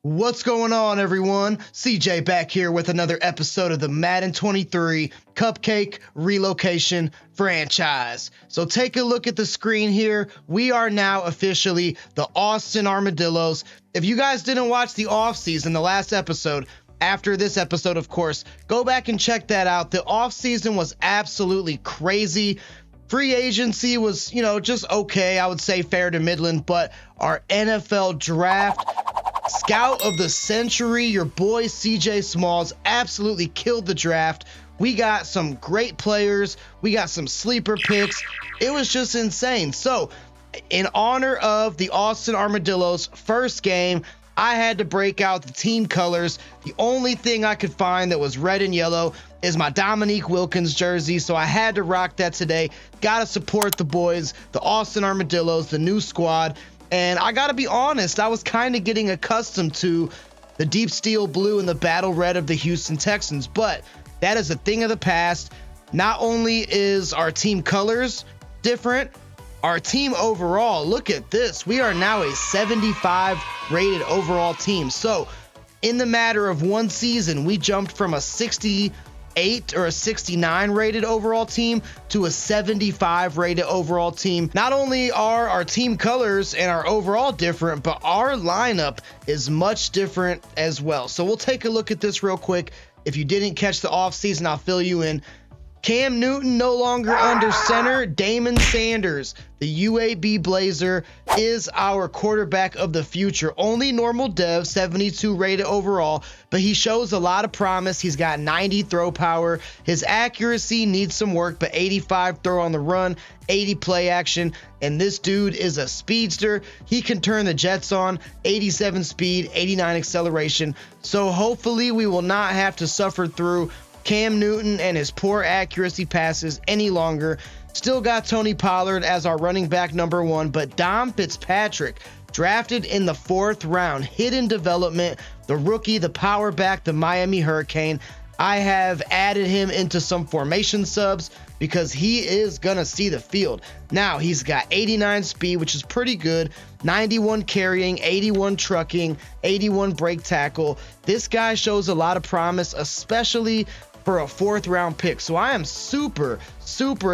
What's going on, everyone? CJ back here with another episode of the Madden 23 Cupcake Relocation Franchise. So take a look at the screen here. We are now officially the Austin Armadillos. If you guys didn't watch the offseason, the last episode, after this episode, of course, go back and check that out. The offseason was absolutely crazy. Free agency was, just okay. I would say fair to Midland, but our NFL draft, Scout of the Century, your boy CJ Smalls absolutely killed the draft. We got some great players. We got some sleeper picks. It was just insane. So, in honor of the Austin Armadillos' first game, I had to break out the team colors. The only thing I could find that was red and yellow is my Dominique Wilkins jersey, so I had to rock that today. Gotta support the boys, the Austin Armadillos, the new squad. And I gotta be honest, I was kind of getting accustomed to the deep steel blue and the battle red of the Houston Texans, but that is a thing of the past. Not only is our team colors different, our team overall, look at this. We are now a 75 rated overall team. So in the matter of one season, we jumped from a 68 or a 69 rated overall team to a 75 rated overall team. Not only are our team colors and our overall different, but our lineup is much different as well. So we'll take a look at this real quick. If you didn't catch the offseason, I'll fill you in. Cam Newton no longer under center. Damon Sanders, the UAB Blazer, is our quarterback of the future. Only normal dev, 72 rated overall, but he shows a lot of promise. He's got 90 throw power. His accuracy needs some work, but 85 throw on the run, 80 play action, and this dude is a speedster. He can turn the jets on, 87 speed, 89 acceleration. So hopefully we will not have to suffer through Cam Newton and his poor accuracy passes any longer. Still got Tony Pollard as our running back number one, but Dom Fitzpatrick, drafted in the 4th round, hidden development, the rookie, the power back, the Miami Hurricane. I have added him into some formation subs because he is going to see the field. Now, he's got 89 speed, which is pretty good, 91 carrying, 81 trucking, 81 break tackle. This guy shows a lot of promise, especially for a 4th round pick. So I am super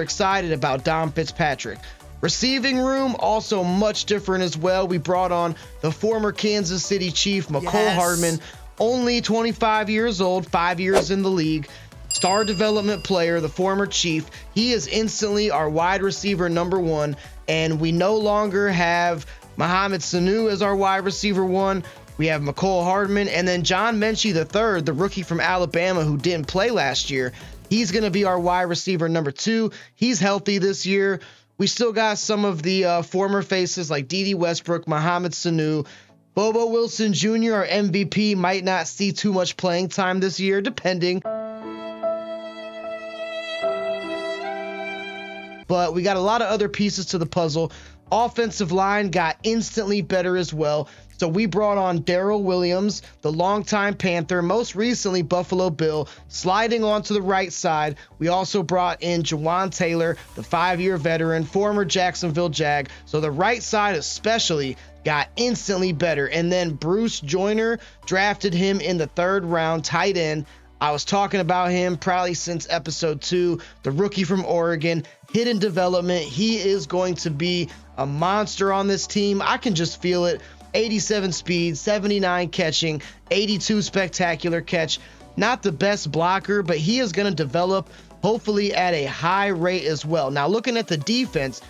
excited about Dom Fitzpatrick. Receiving room also much different as well. We brought on the former Kansas City Chief, McCole Hardman, only 25 years old, 5 years in the league. Star development player, the former Chief. He is instantly our wide receiver number one, and we no longer have Mohamed Sanu as our wide receiver one. We have McCole Hardman, and then John Mechie III, the rookie from Alabama who didn't play last year. He's going to be our wide receiver number 2. He's healthy this year. We still got some of the former faces like Dede Westbrook, Mohamed Sanu. Bobo Wilson Jr., our MVP, might not see too much playing time this year, depending. But we got a lot of other pieces to the puzzle. Offensive line got instantly better as well. So we brought on Darrell Williams, the longtime Panther, most recently Buffalo Bill, sliding onto the right side. We also brought in Jawan Taylor, the 5-year veteran, former Jacksonville Jag. So the right side especially got instantly better. And then Bruce Joyner, drafted him in the 3rd round, tight end. I was talking about him probably since episode 2, the rookie from Oregon, hidden development. He is going to be a monster on this team. I can just feel it. 87 speed, 79 catching, 82 spectacular catch. Not the best blocker, but he is going to develop hopefully at a high rate as well. Now looking at the defense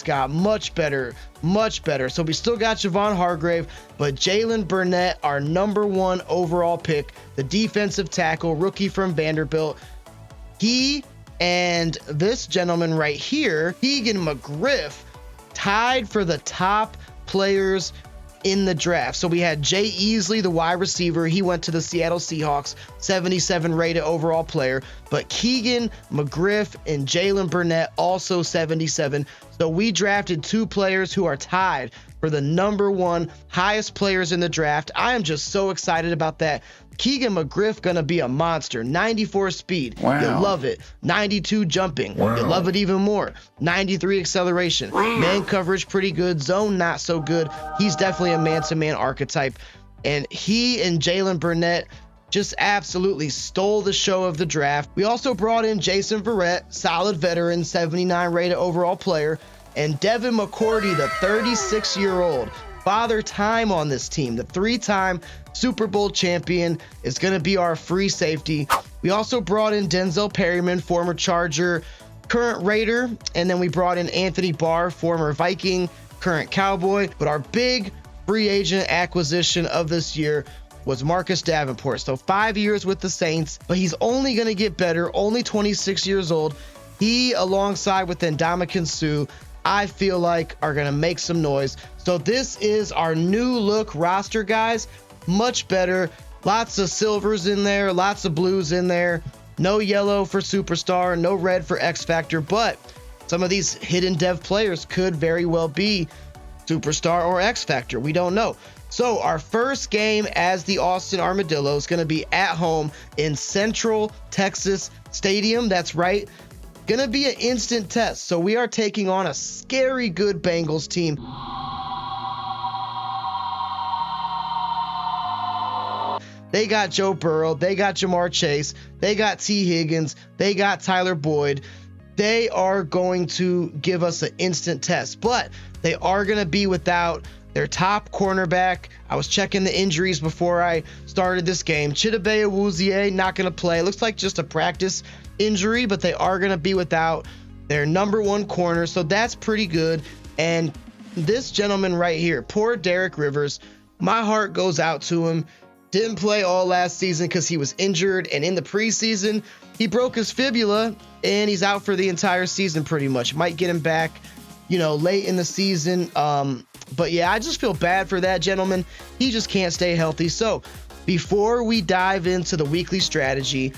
got much better. So we still got Javon Hargrave, but Jalen Burnett, our number 1 overall pick, the defensive tackle, rookie from Vanderbilt. He and this gentleman right here, Keegan McGriff, tied for the top players in the draft. So we had Jay Easley, the wide receiver. He went to the Seattle Seahawks, 77 rated overall player. But Keegan McGriff and Jalen Burnett also 77. So we drafted 2 players who are tied for the number 1 highest players in the draft. I am just so excited about that. Keegan McGriff gonna be a monster. 94 speed. Wow. You love it. 92 jumping. Wow. You love it even more. 93 acceleration. Wow. Man coverage pretty good. Zone not so good. He's definitely a man-to-man archetype. and he and Jalen Burnett just absolutely stole the show of the draft. We also brought in Jason Verrett, solid veteran, 79 rated overall player, and Devin McCourty, the 36-year-old. Father time on this team. The 3-time Super Bowl champion is going to be our free safety. We also brought in Denzel Perryman, former Charger, current Raider, and then we brought in Anthony Barr, former Viking, current Cowboy. But our big free agent acquisition of this year was Marcus Davenport. So 5 years with the Saints, but he's only going to get better, only 26 years old. He, alongside with Ndamukong Suh, I feel like are going to make some noise. So this is our new look roster, guys. Much better. Lots of silvers in there, lots of blues in there. No yellow for superstar, no red for X Factor, but some of these hidden dev players could very well be superstar or X Factor. We don't know. So our first game as the Austin Armadillos is going to be at home in Central Texas Stadium. That's right. Going to be an instant test. So we are taking on a scary good Bengals team. They got Joe Burrow. They got Jamar Chase. They got T. Higgins. They got Tyler Boyd. They are going to give us an instant test, but they are going to be without their top cornerback. I was checking the injuries before I started this game. Chidobe Awuzie not going to play. Looks like just a practice injury, but they are going to be without their number one corner, so that's pretty good. And this gentleman right here, poor Derek Rivers, my heart goes out to him. Didn't play all last season because he was injured, and in the preseason he broke his fibula and he's out for the entire season pretty much. Might get him back, late in the season. But yeah, I just feel bad for that gentleman. He just can't stay healthy. So before we dive into the weekly strategy,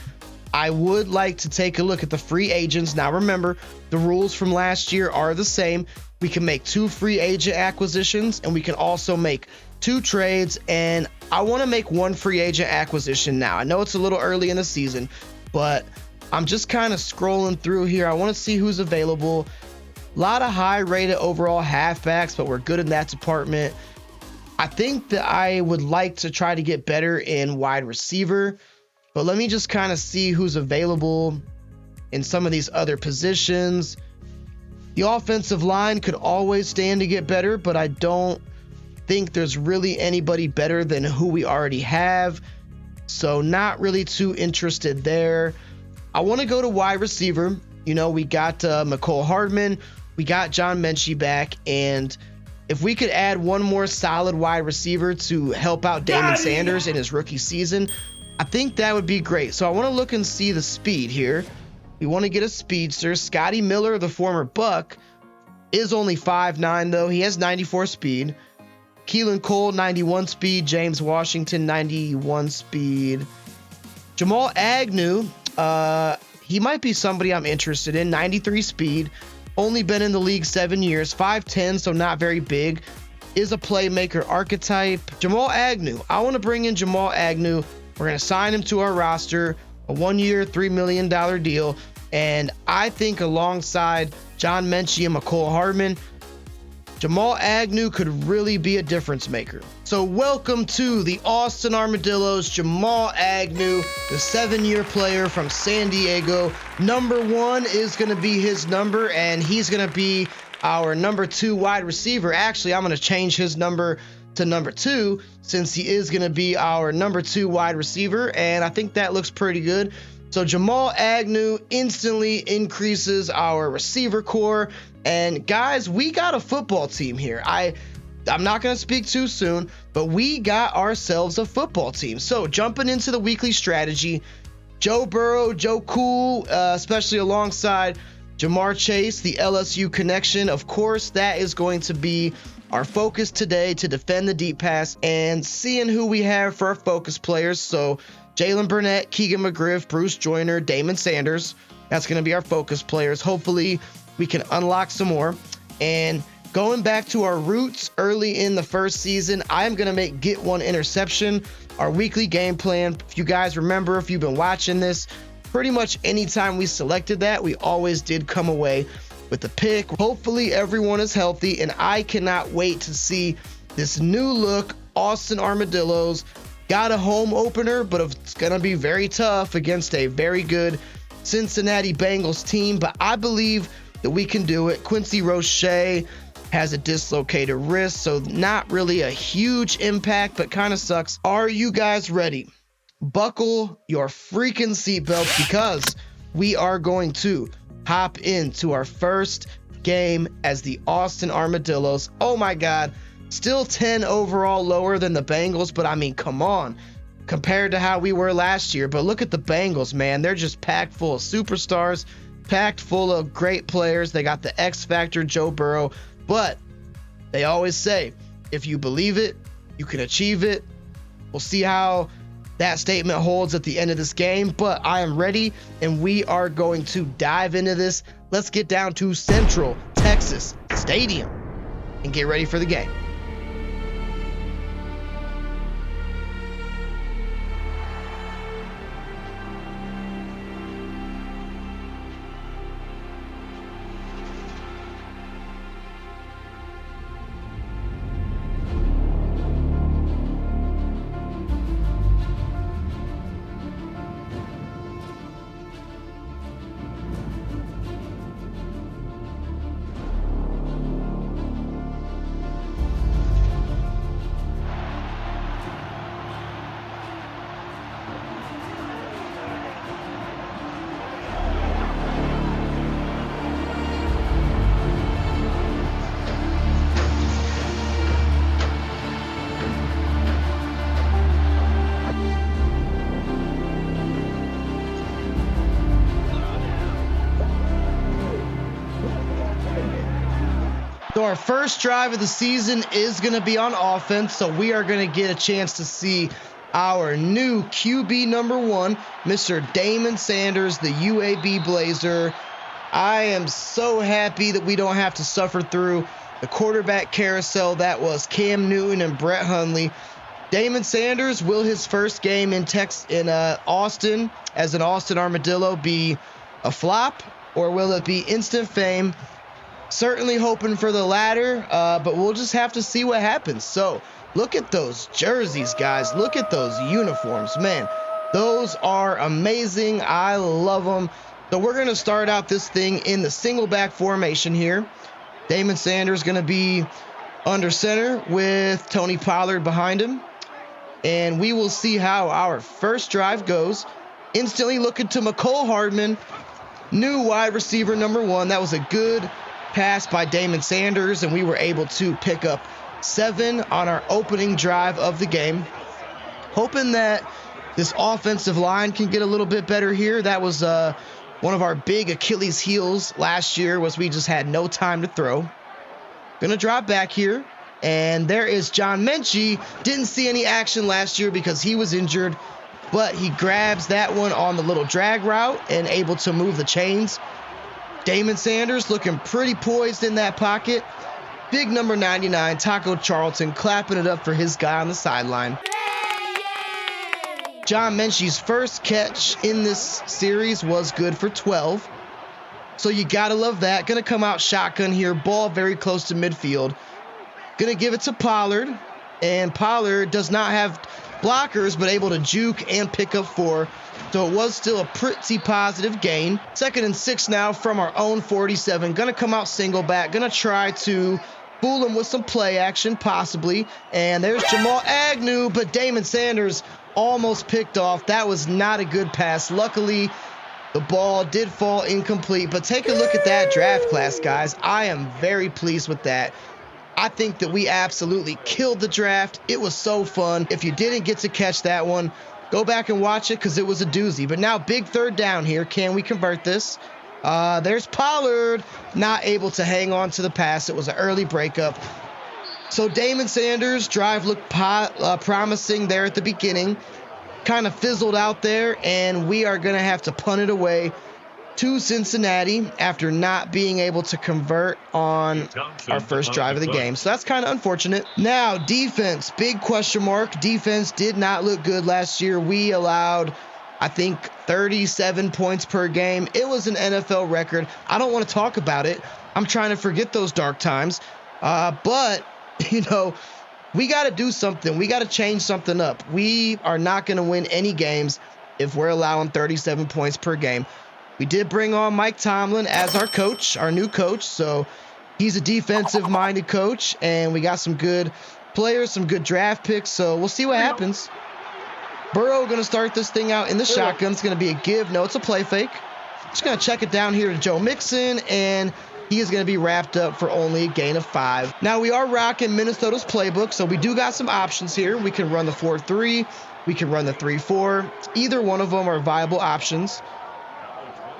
I would like to take a look at the free agents. Now remember, the rules from last year are the same. We can make 2 free agent acquisitions, and we can also make 2 trades, and I want to make 1 free agent acquisition now. I know it's a little early in the season, but I'm just kind of scrolling through here. I want to see who's available. A lot of high rated overall halfbacks, but we're good in that department. I think that I would like to try to get better in wide receiver, but let me just kind of see who's available in some of these other positions. The offensive line could always stand to get better, but I don't think there's really anybody better than who we already have. So not really too interested there. I want to go to wide receiver. We got McCole Hardman. We got John Mechie back. And if we could add one more solid wide receiver to help out Damon Sanders in his rookie season, I think that would be great. So I want to look and see the speed here. We want to get a speedster. Scotty Miller, the former Buck, is only 5'9", though. He has 94 speed. Keelan Cole, 91 speed. James Washington, 91 speed. Jamal Agnew, he might be somebody I'm interested in. 93 speed. Only been in the league 7 years. 5'10", so not very big. Is a playmaker archetype. Jamal Agnew. I want to bring in Jamal Agnew. We're going to sign him to our roster. A 1-year, $3 million deal. And I think alongside John Mechie and McCole Hardman, Jamal Agnew could really be a difference maker. So welcome to the Austin Armadillos, Jamal Agnew, the 7-year player from San Diego. Number 1 is going to be his number, and he's going to be our number 2 wide receiver. Actually, I'm going to change his number to number 2 since he is going to be our number 2 wide receiver, and I think that looks pretty good. So Jamal Agnew instantly increases our receiver core. And guys, we got a football team here. I'm not going to speak too soon, but we got ourselves a football team. So jumping into the weekly strategy, Joe Burrow, Joe Cool, especially alongside Jamar Chase, the LSU connection. Of course, that is going to be our focus today, to defend the deep pass, and seeing who we have for our focus players. So Jalen Burnett, Keegan McGriff, Bruce Joyner, Damon Sanders. That's going to be our focus players. Hopefully we can unlock some more. And going back to our roots early in the first season, I'm going to get 1 interception, our weekly game plan. If you guys remember, if you've been watching this, pretty much anytime we selected that, we always did come away with a pick. Hopefully everyone is healthy, and I cannot wait to see this new look Austin Armadillos. Got a home opener, but it's going to be very tough against a very good Cincinatti Bengals team. But I believe that we can do it. Quincy Roche has a dislocated wrist, so not really a huge impact, but kind of sucks. Are you guys ready? Buckle your freaking seatbelts because we are going to hop into our first game as the Austin Armadillos. Oh my God. Still 10 overall, lower than the Bengals, but I mean, come on, compared to how we were last year. But look at the Bengals, man. They're just packed full of superstars, packed full of great players. They got the X Factor, Joe Burrow, but they always say, if you believe it, you can achieve it. We'll see how that statement holds at the end of this game, but I am ready, and we are going to dive into this. Let's get down to Central Texas Stadium and get ready for the game. So our first drive of the season is going to be on offense, so we are going to get a chance to see our new QB number 1, Mr. Damon Sanders, the UAB Blazer. I am so happy that we don't have to suffer through the quarterback carousel that was Cam Newton and Brett Hundley. Damon Sanders, will his first game in Austin as an Austin Armadillo be a flop, or will it be instant fame? Certainly hoping for the latter, but we'll just have to see what happens. So look at those jerseys, guys. Look at those uniforms, man. Those are amazing. I love them. So we're going to start out this thing in the single back formation here. Damon Sanders going to be under center with Tony Pollard behind him. And we will see how our first drive goes. Instantly looking to McCole Hardman, new wide receiver number 1. That was a good pass by Damon Sanders, and we were able to pick up 7 on our opening drive of the game. Hoping that this offensive line can get a little bit better here. That was one of our big Achilles heels last year, was we just had no time to throw. Gonna drop back here, and there is John Mechie. Didn't see any action last year because he was injured, but he grabs that one on the little drag route and able to move the chains. Damon Sanders looking pretty poised in that pocket. Big number 99, Taco Charlton, clapping it up for his guy on the sideline. John Mechie's first catch in this series was good for 12. So you got to love that. Going to come out shotgun here. Ball very close to midfield. Going to give it to Pollard. And Pollard does not have blockers, but able to juke and pick up 4. So it was still a pretty positive gain. 2nd and 6 now from our own 47. Going to come out single back. Going to try to fool him with some play action, possibly. And there's Jamal Agnew, but Damon Sanders almost picked off. That was not a good pass. Luckily, the ball did fall incomplete. But take a look at that draft class, guys. I am very pleased with that. I think that we absolutely killed the draft. It was so fun. If you didn't get to catch that one, go back and watch it because it was a doozy. But now big 3rd down here. Can we convert this? There's Pollard, not able to hang on to the pass. It was an early breakup. So Damon Sanders' drive looked promising there at the beginning. Kind of fizzled out there, and we are going to have to punt it away to Cincinnati after not being able to convert on our first drive of the game. So that's kind of unfortunate. Now, defense, big question mark. Defense did not look good last year. We allowed, I think, 37 points per game. It was an NFL record. I don't want to talk about it. I'm trying to forget those dark times. But, we got to do something. We got to change something up. We are not going to win any games if we're allowing 37 points per game. We did bring on Mike Tomlin as our coach, our new coach. So he's a defensive-minded coach, and we got some good players, some good draft picks. So we'll see what happens. Burrow going to start this thing out in the shotgun. It's going to be a give. No, it's a play fake. Just going to check it down here to Joe Mixon, and he is going to be wrapped up for only a gain of 5. Now, we are rocking Minnesota's playbook, so we do got some options here. We can run the 4-3. We can run the 3-4. Either one of them are viable options.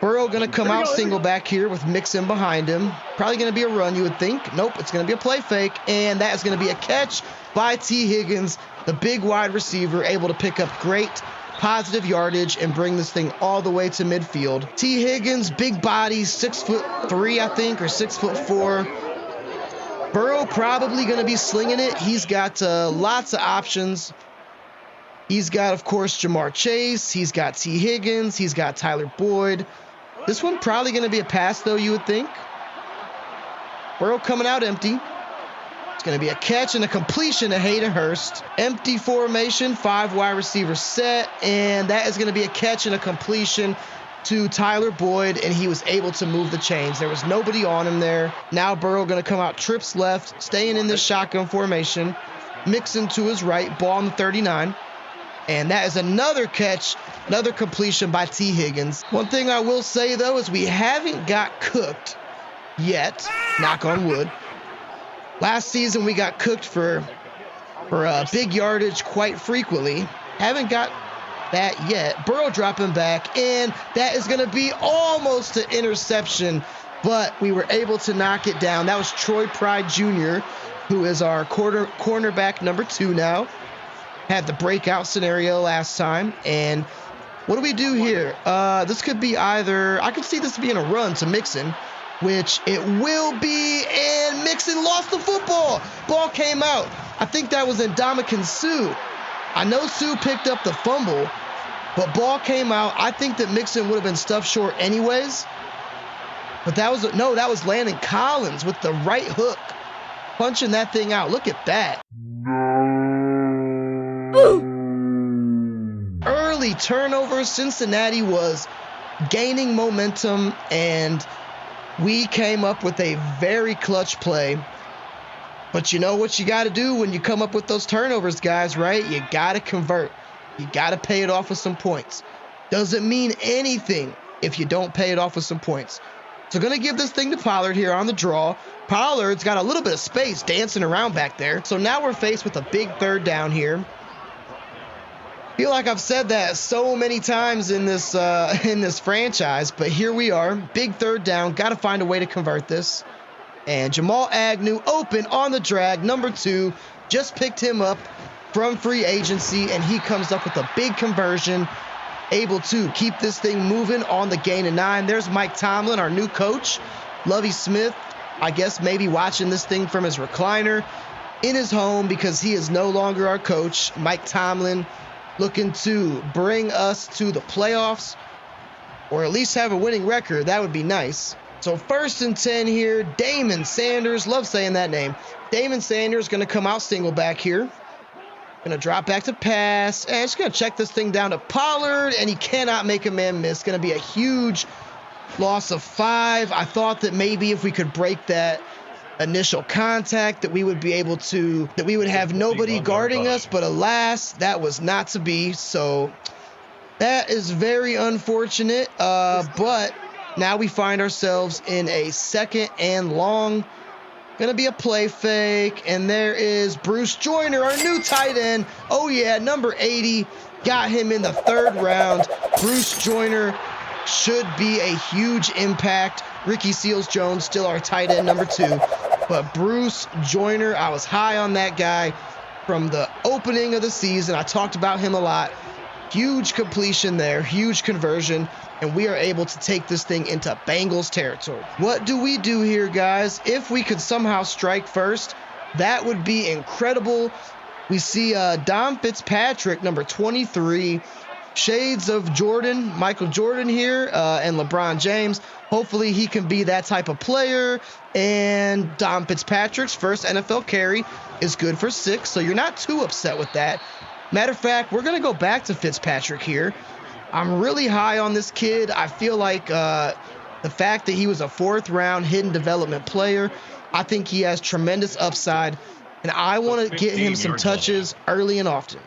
Burrow going to come out single back here with Mixon behind him. Probably going to be a run, you would think. Nope, it's going to be a play fake, and that is going to be a catch by T. Higgins, the big wide receiver, able to pick up great positive yardage and bring this thing all the way to midfield. T. Higgins, big body, 6'3", I think, or 6'4". Burrow probably going to be slinging it. He's got lots of options. He's got, of course, Jamar Chase. He's got T. Higgins. He's got Tyler Boyd. This one probably going to be a pass, though, you would think. Burrow coming out empty. It's going to be a catch and a completion to Hayden Hurst. Empty formation, 5 wide receivers set, and that is going to be a catch and a completion to Tyler Boyd, and he was able to move the chains. There was nobody on him there. Now Burrow going to come out trips left, staying in this shotgun formation. Mixon to his right, ball on the 39. And that is another catch, another completion by T. Higgins. One thing I will say, though, is we haven't got cooked yet. Knock on wood. Last season, we got cooked for big yardage quite frequently. Haven't got that yet. Burrow dropping back, and that is going to be almost an interception, but we were able to knock it down. That was Troy Pride Jr., who is our cornerback number 2 now. Had the breakout scenario last time. And what do we do here? This could be either, I could see this being a run to Mixon, which it will be, and Mixon lost the football. Ball came out. I think that was Ndamukong Suh. I know Suh picked up the fumble, but ball came out. I think that Mixon would have been stuffed short anyways. But that was Landon Collins with the right hook, punching that thing out. Look at that. Early turnover. Cincinnati was gaining momentum, and we came up with a very clutch play. But you know what you got to do when you come up with those turnovers, guys, right? You got to convert. You got to pay it off with some points. Doesn't mean anything if you don't pay it off with some points. So going to give this thing to Pollard here on the draw. Pollard's got a little bit of space dancing around back there. So now we're faced with a big 3rd down here. Feel like I've said that so many times in this franchise, but here we are, big 3rd down. Got to find a way to convert this. And Jamal Agnew open on the drag, number 2, just picked him up from free agency, and he comes up with a big conversion, able to keep this thing moving on the gain of 9. There's Mike Tomlin, our new coach. Lovie Smith, I guess maybe watching this thing from his recliner in his home because he is no longer our coach. Mike Tomlin looking to bring us to the playoffs, or at least have a winning record. That would be nice. So 1st and 10 here. Damon Sanders, love saying that name. Damon Sanders going to come out single back here. Going to drop back to pass, and just going to check this thing down to Pollard, and he cannot make a man miss. Going to be a huge loss of 5. I thought that maybe if we could break that initial contact that we would be able to, that we would have nobody guarding us, but alas, that was not to be. So that is very unfortunate, but now we find ourselves in a 2nd and long. Gonna be a play fake, and there is Bruce Joyner, our new tight end. Oh yeah, number 80, got him in the 3rd round. Bruce Joyner should be a huge impact. Ricky Seals-Jones, still our tight end number 2. But Bruce Joyner, I was high on that guy from the opening of the season. I talked about him a lot. Huge completion there, huge conversion, and we are able to take this thing into Bengals territory. What do we do here, guys? If we could somehow strike first, that would be incredible. We see Dom Fitzpatrick, number 23, shades of Jordan, Michael Jordan here, and LeBron James. Hopefully he can be that type of player. And Dom Fitzpatrick's first NFL carry is good for 6, so you're not too upset with that. Matter of fact, we're going to go back to Fitzpatrick here. I'm really high on this kid. I feel like the fact that he was a 4th-round hidden development player, I think he has tremendous upside, and I want to get him some touches early and often.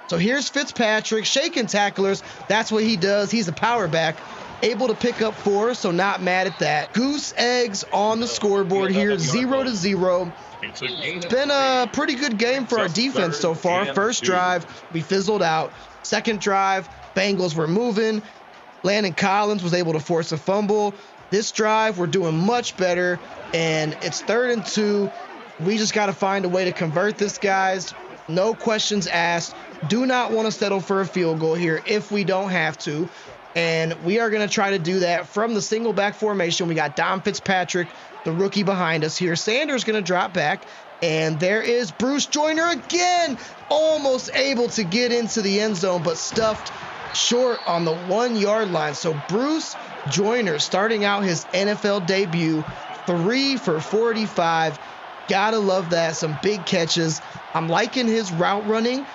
So here's Fitzpatrick, shaking tacklers. That's what he does. He's a power back, able to pick up 4, so not mad at that. Goose eggs on the scoreboard here, 0-0. It's been a pretty good game for our defense so far. First drive, we fizzled out. Second drive, Bengals were moving. Landon Collins was able to force a fumble. This drive, we're doing much better, and it's 3rd and 2. We just got to find a way to convert this, guys. No questions asked. Do not want to settle for a field goal here if we don't have to. And we are going to try to do that from the single back formation. We got Dom Fitzpatrick, the rookie, behind us here. Sanders going to drop back. And there is Bruce Joyner again. Almost able to get into the end zone, but stuffed short on the 1-yard line. So Bruce Joyner starting out his NFL debut, 3 for 45. Gotta love that. Some big catches. I'm liking his route running.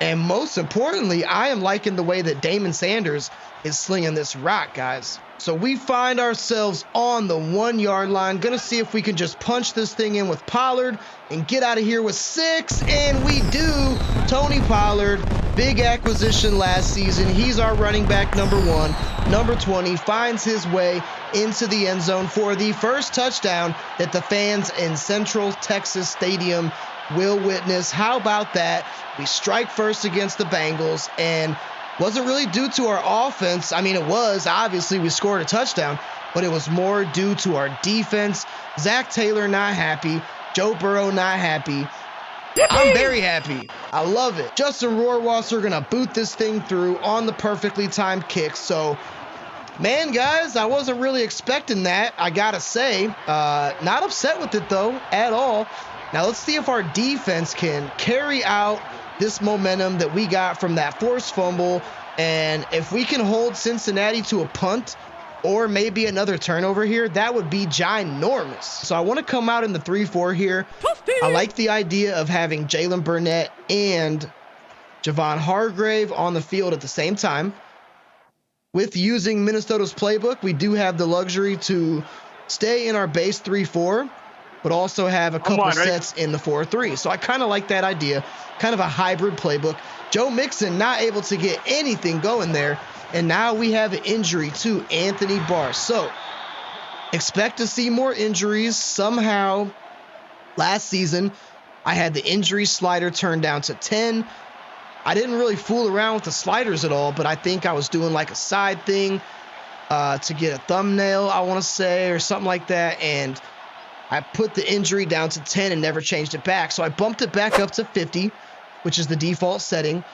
And most importantly, I am liking the way that Damon Sanders is slinging this rock, guys. So we find ourselves on the 1-yard line. Gonna see if we can just punch this thing in with Pollard and get out of here with 6. And we do. Tony Pollard, big acquisition last season. He's our running back number 1. Number 20 finds his way into the end zone for the first touchdown that the fans in Central Texas Stadium will witness. How about that? We strike first against the Bengals, and wasn't really due to our offense. I mean, it was. Obviously, we scored a touchdown, but it was more due to our defense. Zach Taylor not happy. Joe Burrow not happy. I'm very happy. I love it. Justin Rohrwasser going to boot this thing through on the perfectly timed kick. So, man, guys, I wasn't really expecting that, I got to say. Not upset with it, though, at all. Now, let's see if our defense can carry out this momentum that we got from that forced fumble. And if we can hold Cincinnati to a punt or maybe another turnover here, that would be ginormous. So I want to come out in the 3-4 here. I like the idea of having Jalen Burnett and Javon Hargrave on the field at the same time. With using Minnesota's playbook, we do have the luxury to stay in our base 3-4, but also have a couple sets in the 4-3. So I kind of like that idea, kind of a hybrid playbook. Joe Mixon not able to get anything going there, and now we have an injury to Anthony Barr. So expect to see more injuries somehow. Last season, I had the injury slider turned down to 10. I didn't really fool around with the sliders at all, but I think I was doing like a side thing to get a thumbnail, I want to say, or something like that, and I put the injury down to 10 and never changed it back. So I bumped it back up to 50, which is the default setting.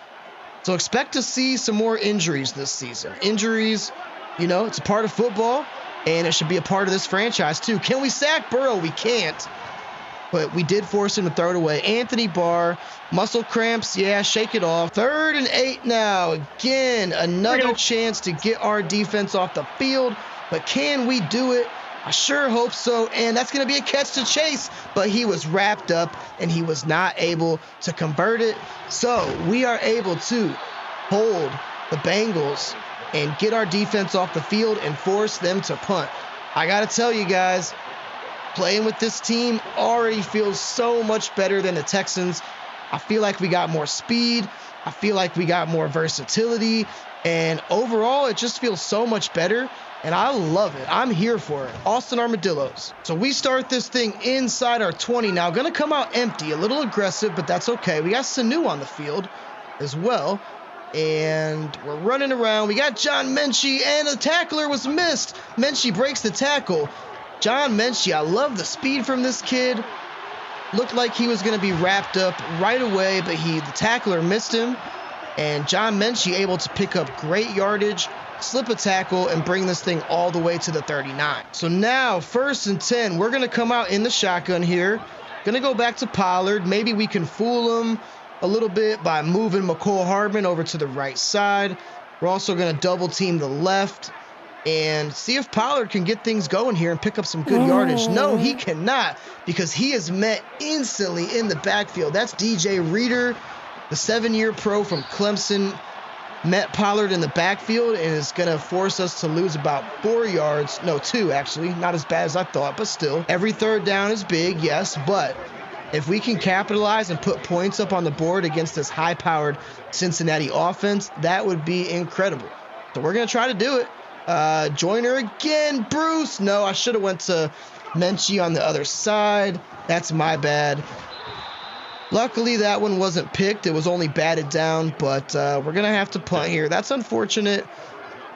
So expect to see some more injuries this season. Injuries, you know, it's a part of football, and it should be a part of this franchise too. Can we sack Burrow? We can't. But we did force him to throw it away. Anthony Barr, muscle cramps, yeah, shake it off. 3rd and 8 now. Again, another chance to get our defense off the field. But can we do it? I sure hope so, and that's going to be a catch to Chase, but he was wrapped up, and he was not able to convert it. So we are able to hold the Bengals and get our defense off the field and force them to punt. I got to tell you guys, playing with this team already feels so much better than the Texans. I feel like we got more speed. I feel like we got more versatility, and overall, it just feels so much better. And I love it. I'm here for it. Austin Armadillos. So we start this thing inside our 20 now. Going to come out empty. A little aggressive, but that's okay. We got Sanu on the field as well. And we're running around. We got John Menchie, and the tackler was missed. Menchie breaks the tackle. John Menchie, I love the speed from this kid. Looked like he was going to be wrapped up right away, but the tackler missed him. And John Menchie able to pick up great yardage, slip a tackle, and bring this thing all the way to the 39. So now, 1st and 10, we're going to come out in the shotgun here. Going to go back to Pollard. Maybe we can fool him a little bit by moving McCole Hardman over to the right side. We're also going to double team the left and see if Pollard can get things going here and pick up some good yardage. No, he cannot, because he is met instantly in the backfield. That's DJ Reader, the 7-year pro from Clemson, met Pollard in the backfield and is going to force us to lose about 4 yards. No, 2 actually. Not as bad as I thought, but still. Every third down is big, yes, but if we can capitalize and put points up on the board against this high-powered Cincinnati offense, that would be incredible. So we're going to try to do it. Joyner again, Bruce. No, I should have went to Menchie on the other side. That's my bad. Luckily, that one wasn't picked. It was only batted down, but we're going to have to punt here. That's unfortunate.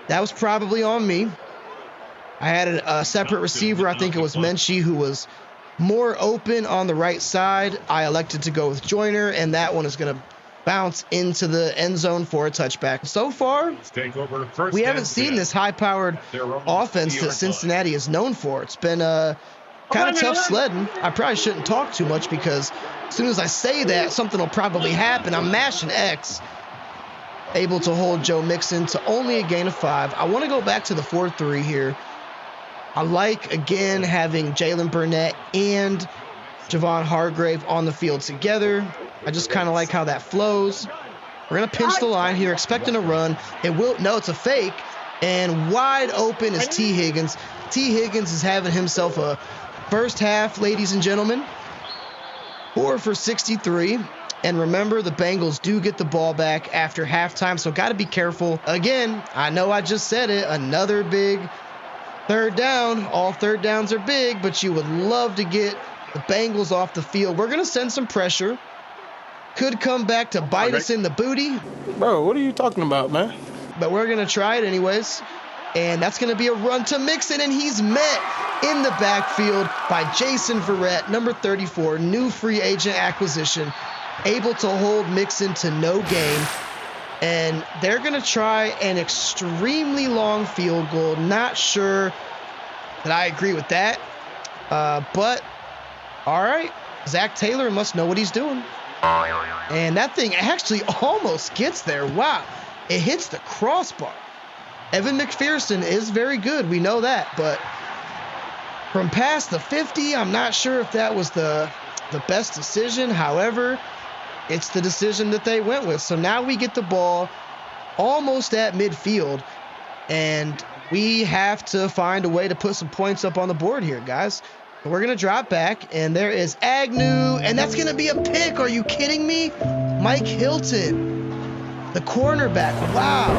That was probably on me. I had a separate receiver. I think it was Menchie, who was more open on the right side. I elected to go with Joyner, and that one is going to bounce into the end zone for a touchback. So far, we haven't seen this high-powered offense that Cincinnati is known for. It's been kind of tough sledding. I probably shouldn't talk too much, because as soon as I say that, something will probably happen. I'm mashing X, able to hold Joe Mixon to only a gain of 5. I want to go back to the 4-3 here. I like, again, having Jalen Burnett and Javon Hargrave on the field together. I just kind of like how that flows. We're going to pinch the line here, expecting a run. No, it's a fake. And wide open is T. Higgins. T. Higgins is having himself a first half, ladies and gentlemen. 4 for 63. And remember, the Bengals do get the ball back after halftime, so got to be careful. Again, I know I just said it, another big third down. All third downs are big, but you would love to get the Bengals off the field. We're going to send some pressure. Could come back to bite us in the booty. Bro, what are you talking about, man? But we're going to try it anyways. And that's going to be a run to Mixon, and he's met in the backfield by Jason Verrett, number 34, new free agent acquisition, able to hold Mixon to no gain. And they're going to try an extremely long field goal. Not sure that I agree with that. But, all right, Zach Taylor must know what he's doing. And that thing actually almost gets there. Wow. It hits the crossbar. Evan McPherson is very good. We know that. But from past the 50, I'm not sure if that was the best decision. However, it's the decision that they went with. So now we get the ball almost at midfield. And we have to find a way to put some points up on the board here, guys. We're going to drop back, and there is Agnew, and that's going to be a pick. Are you kidding me? Mike Hilton, the cornerback. Wow.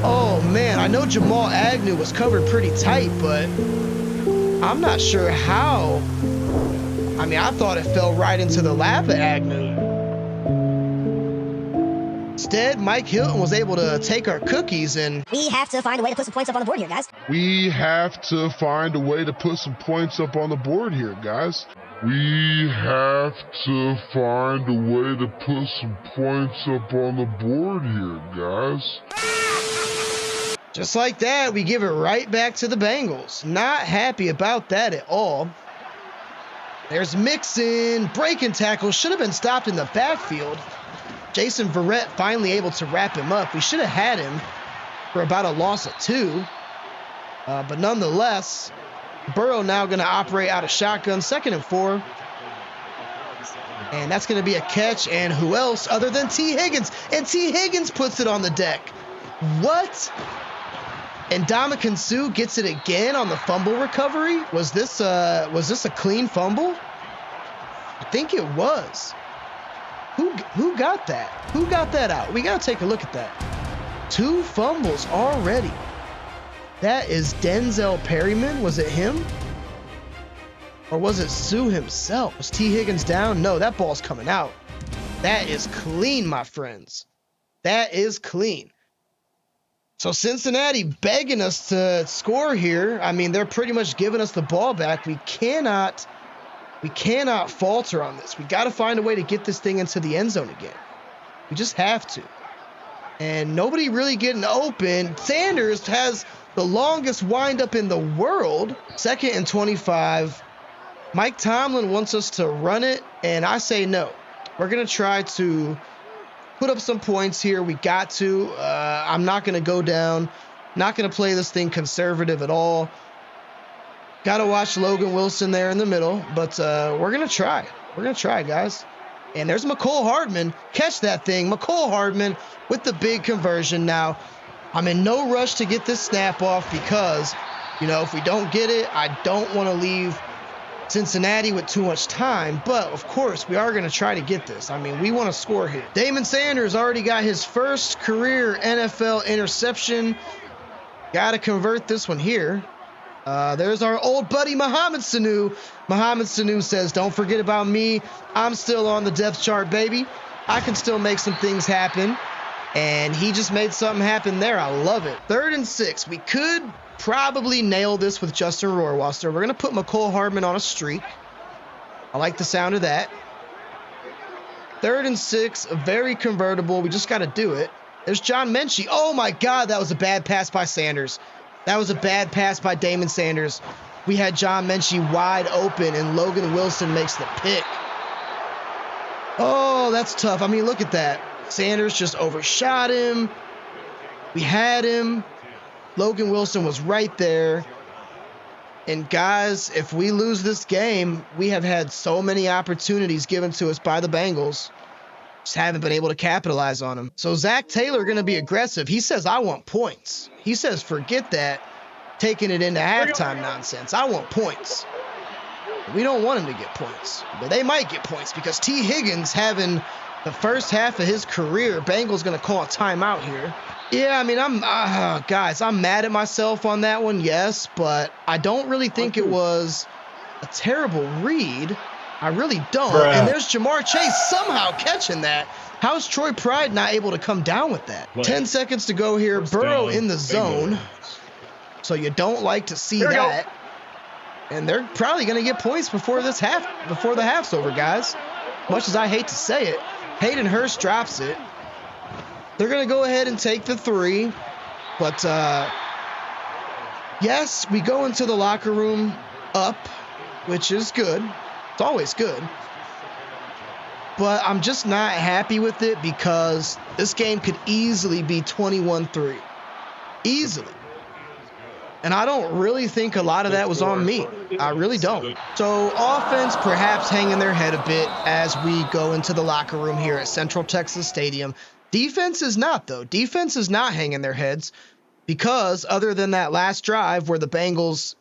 Oh, man, I know Jamal Agnew was covered pretty tight, but I'm not sure how. I mean, I thought it fell right into the lap of Agnew. Instead, Mike Hilton was able to take our cookies, and we have to find a way to put some points up on the board here, guys. We have to find a way to put some points up on the board here, guys. We have to find a way to put some points up on the board here, guys. Just like that, we give it right back to the Bengals. Not happy about that at all. There's Mixon, breaking tackle, should have been stopped in the backfield. Jason Verrett finally able to wrap him up. We should have had him for about a loss of 2. But nonetheless, Burrow now going to operate out of shotgun, 2nd and 4. And that's going to be a catch. And who else other than T. Higgins? And T. Higgins puts it on the deck. What? And Ndamukong Suh gets it again on the fumble recovery. Was this a clean fumble? I think it was. Who got that? Who got that out? We got to take a look at that. 2 fumbles already. That is Denzel Perryman. Was it him? Or was it Suh himself? Was T. Higgins down? No, that ball's coming out. That is clean, my friends. That is clean. So Cincinnati begging us to score here. I mean, they're pretty much giving us the ball back. We cannot falter on this. We got to find a way to get this thing into the end zone again. We just have to. And nobody really getting open. Sanders has the longest windup in the world. 2nd and 25. Mike Tomlin wants us to run it, and I say no. We're going to try to put up some points here. We got to. I'm not going to go down. Not going to play this thing conservative at all. Got to watch Logan Wilson there in the middle, but we're going to try. We're going to try, guys. And there's McCole Hardman. Catch that thing. McCole Hardman with the big conversion. Now, I'm in no rush to get this snap off because, you know, if we don't get it, I don't want to leave Cincinnati with too much time. But, of course, we are going to try to get this. I mean, we want to score here. Damon Sanders already got his first career NFL interception. Got to convert this one here. There's our old buddy Mohamed Sanu. Mohamed Sanu says, don't forget about me. I'm still on the depth chart, baby. I can still make some things happen. And he just made something happen there. I love it. 3rd and 6. We could probably nail this with Justin Rohrwasser. We're going to put McCole Hardman on a streak. I like the sound of that. 3rd and 6. Very convertible. We just got to do it. There's John Mechie. Oh, my God. That was a bad pass by Sanders. That was a bad pass by Damon Sanders. We had John Mechie wide open, and Logan Wilson makes the pick. Oh, that's tough. I mean, look at that. Sanders just overshot him. We had him. Logan Wilson was right there. And, guys, if we lose this game, we have had so many opportunities given to us by the Bengals. Just haven't been able to capitalize on them. So Zach Taylor going to be aggressive. He says, I want points. He says, forget that taking it into halftime nonsense. I want points. We don't want him to get points. But they might get points because T. Higgins having the first half of his career. Bengals going to call a timeout here. Yeah, I mean, guys, I'm mad at myself on that one, yes. But I don't really think it was a terrible read. I really don't. Bruh. And there's Jamar Chase somehow catching that. How's Troy Pride not able to come down with that? 10 seconds to go here. Burrow in the zone. So you don't like to see that. And they're probably going to get points before the half's over, guys. Much as I hate to say it. Hayden Hurst drops it. They're going to go ahead and take the 3. But, yes, we go into the locker room up, which is good. It's always good. But I'm just not happy with it because this game could easily be 21-3. Easily. And I don't really think a lot of that was on me. I really don't. So offense perhaps hanging their head a bit as we go into the locker room here at Central Texas Stadium. Defense is not, though. Defense is not hanging their heads because other than that last drive where the Bengals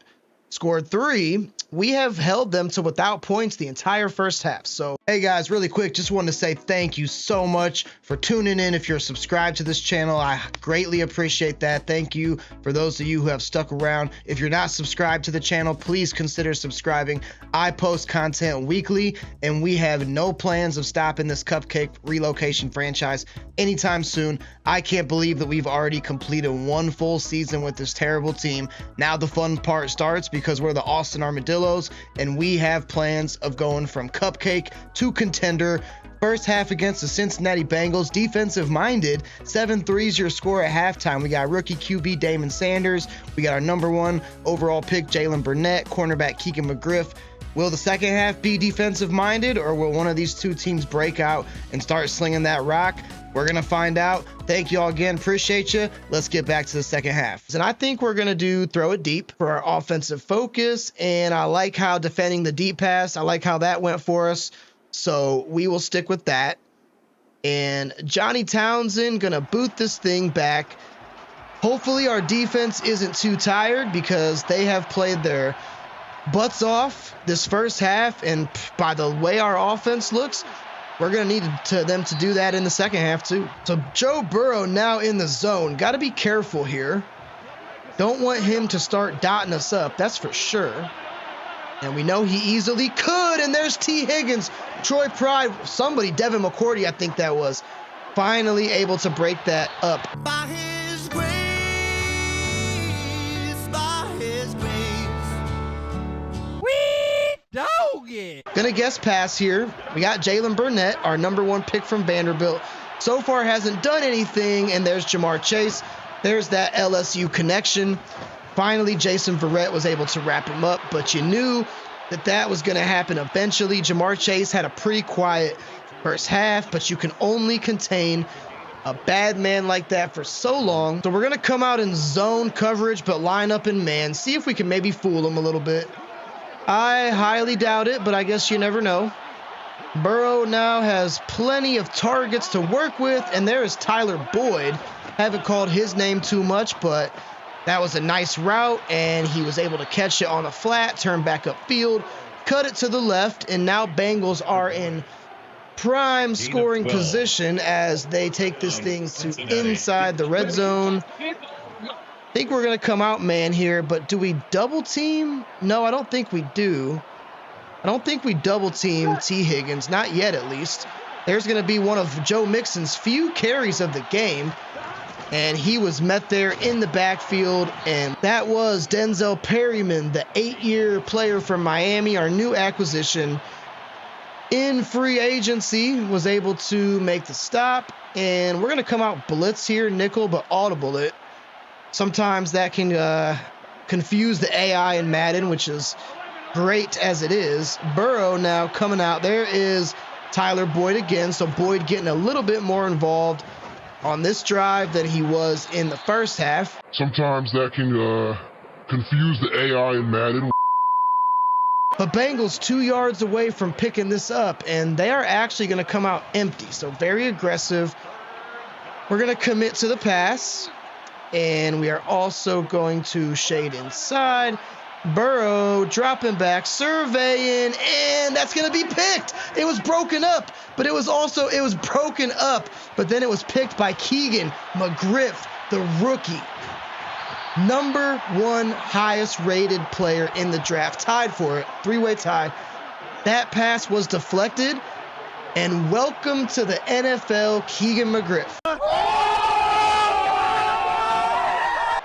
scored 3, we have held them to without points the entire first half. So, hey guys, really quick, just wanted to say thank you so much for tuning in. If you're subscribed to this channel, I greatly appreciate that. Thank you for those of you who have stuck around. If you're not subscribed to the channel, please consider subscribing. I post content weekly, and we have no plans of stopping this Cupcake Relocation franchise anytime soon. I can't believe that we've already completed 1 full season with this terrible team. Now the fun part starts because we're the Austin Armadillos, and we have plans of going from cupcake to contender. First half against the Cincinatti Bengals, defensive minded, 7-3 is your score at halftime. We got rookie QB Damon Sanders. We got our number 1 overall pick, Jalen Burnett, cornerback Keegan McGriff. Will the second half be defensive minded, or will one of these two teams break out and start slinging that rock? We're going to find out. Thank you all again. Appreciate you. Let's get back to the second half. And I think we're going to do throw it deep for our offensive focus. And I like how defending the deep pass, I like how that went for us. So we will stick with that. And Johnny Townsend going to boot this thing back. Hopefully our defense isn't too tired because they have played their butts off this first half. And by the way our offense looks, we're going to need them to do that in the second half too. So Joe Burrow now in the zone. Got to be careful here. Don't want him to start dotting us up. That's for sure. And we know he easily could. And there's T. Higgins. Troy Pride. Somebody, Devin McCourty, I think that was. Finally able to break that up. By his grace, by his grace. Wee doggy. Gonna guess pass here. We got Jalen Burnett, our number 1 pick from Vanderbilt. So far hasn't done anything. And there's Jamar Chase. There's that LSU connection. Finally, Jason Verrett was able to wrap him up, but you knew that was going to happen eventually. Jamar Chase had a pretty quiet first half, but you can only contain a bad man like that for so long. So we're going to come out in zone coverage, but line up in man. See if we can maybe fool him a little bit. I highly doubt it, but I guess you never know. Burrow now has plenty of targets to work with, and there is Tyler Boyd. Haven't called his name too much, but that was a nice route, and he was able to catch it on a flat, turn back upfield, cut it to the left, and now Bengals are in prime scoring position as they take this thing to inside the red zone. I think we're going to come out man here, but do we double team? No, I don't think we do. I don't think we double team T. Higgins, not yet at least. There's going to be one of Joe Mixon's few carries of the game, and he was met there in the backfield, and that was Denzel Perryman, the 8-year player from Miami, our new acquisition. In free agency, was able to make the stop, and we're going to come out blitz here, nickel, but audible it. Sometimes that can confuse the AI in Madden, which is great as it is. Burrow now coming out. There is Tyler Boyd again, so Boyd getting a little bit more involved on this drive than he was in the first half. Sometimes that can confuse the AI in Madden. But Bengals 2 yards away from picking this up, and they are actually going to come out empty. So very aggressive. We're going to commit to the pass, and we are also going to shade inside. Burrow dropping back, surveying, and that's going to be picked. It was broken up, but it was broken up, but then it was picked by Keegan McGriff, the rookie. Number 1 highest rated player in the draft, tied for it, 3-way tie. That pass was deflected, and welcome to the NFL, Keegan McGriff.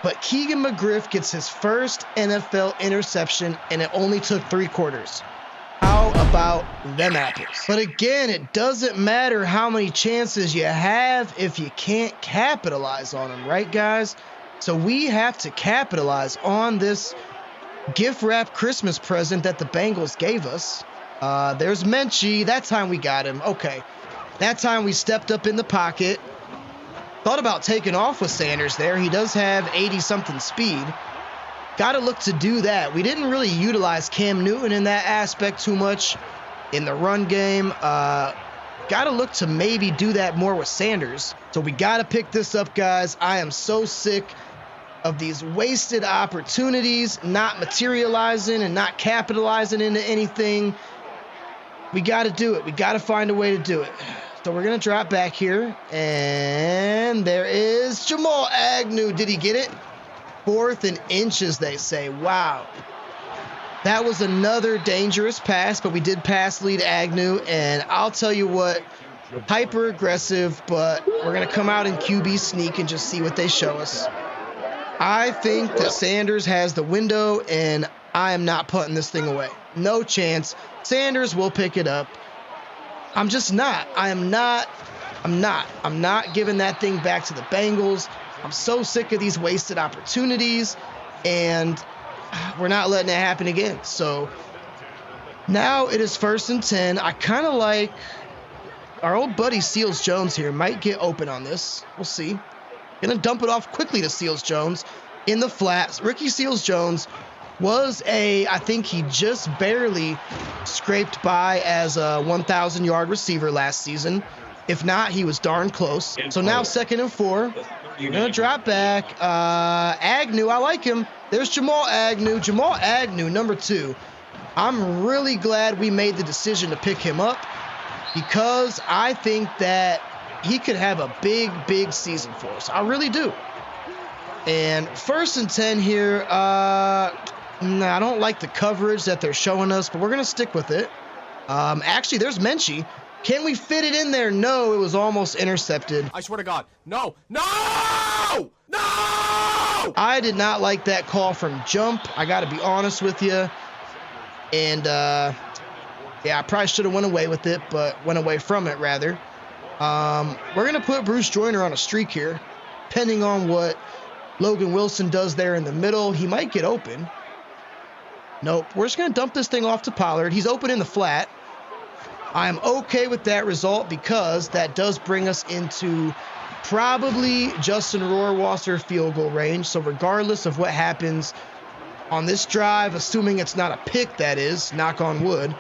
But Keegan McGriff gets his first NFL interception, and it only took 3 quarters. How about them apples? But again, it doesn't matter how many chances you have if you can't capitalize on them, right, guys? So we have to capitalize on this gift-wrap Christmas present that the Bengals gave us. There's Menchie. That time we got him. Okay. That time we stepped up in the pocket. Thought about taking off with Sanders there. He does have 80-something speed. Got to look to do that. We didn't really utilize Cam Newton in that aspect too much in the run game. Got to look to maybe do that more with Sanders. So we got to pick this up, guys. I am so sick of these wasted opportunities not materializing and not capitalizing into anything. We got to do it. We got to find a way to do it. So we're going to drop back here, and there is Jamal Agnew. Did he get it? 4th and inches, they say. Wow. That was another dangerous pass, but we did pass lead Agnew, and I'll tell you what, hyper aggressive, but we're going to come out in QB sneak and just see what they show us. I think that Sanders has the window, and I am not putting this thing away. No chance. Sanders will pick it up. I'm just not. I'm not giving that thing back to the Bengals. I'm so sick of these wasted opportunities, and we're not letting it happen again. So now it is 1st and 10. I kind of like our old buddy Seals Jones here. Might get open on this. We'll see. Gonna dump it off quickly to Seals Jones in the flats. Ricky Seals Jones was I think he just barely scraped by as a 1,000-yard receiver last season. If not, he was darn close. So now 2nd and 4. We're going to drop back. Agnew, I like him. There's Jamal Agnew. Jamal Agnew, number 2. I'm really glad we made the decision to pick him up because I think that he could have a big, big season for us. I really do. And 1st and 10 here. I don't like the coverage that they're showing us, but we're going to stick with it. Actually, there's Menchie. Can we fit it in there? No, it was almost intercepted. I swear to God. No! No! No! I did not like that call from jump. I got to be honest with you. And, yeah, I probably should have went away with it, but went away from it, rather. We're going to put Bruce Joyner on a streak here, depending on what Logan Wilson does there in the middle. He might get open. Nope. We're just going to dump this thing off to Pollard. He's open in the flat. I'm okay with that result because that does bring us into probably Justin Rohrwasser field goal range. So regardless of what happens on this drive, assuming it's not a pick, that is, knock on wood,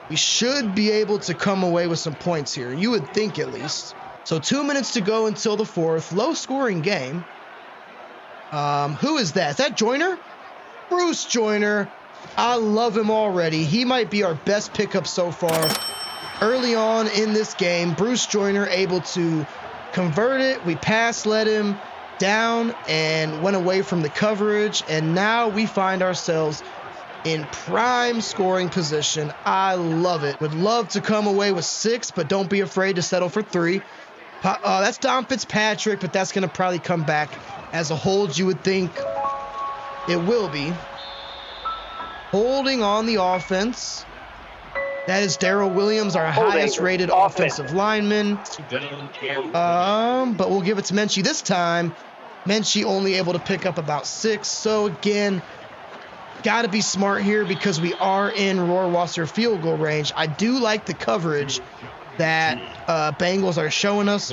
we should be able to come away with some points here. You would think, at least. So 2 minutes to go until the fourth. Low scoring game. Who is that? Is that Joyner? Bruce Joyner. I love him already. He might be our best pickup so far. Early on in this game, Bruce Joyner able to convert it. We led him down and went away from the coverage. And now we find ourselves in prime scoring position. I love it. Would love to come away with 6, but don't be afraid to settle for 3. That's Dom Fitzpatrick, but that's going to probably come back as a hold, you would think. It will be. Holding on the offense. That is Darrell Williams, our highest rated offensive lineman. But we'll give it to Menchie this time. Menchie only able to pick up about 6. So again, got to be smart here because we are in Rohrwasser field goal range. I do like the coverage that Bengals are showing us.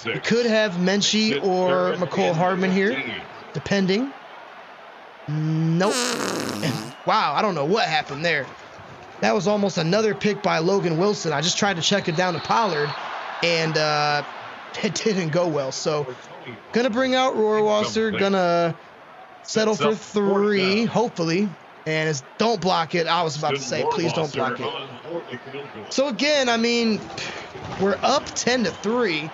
We could have Menchie or McCole Hardman here, depending. Nope. Wow, I don't know what happened there. That was almost another pick by Logan Wilson. I just tried to check it down to Pollard, and it didn't go well. So, gonna bring out Rohrwasser, gonna settle for 3, hopefully. And don't block it. I was about to say, please don't block it. So again, I mean, we're up 10-3.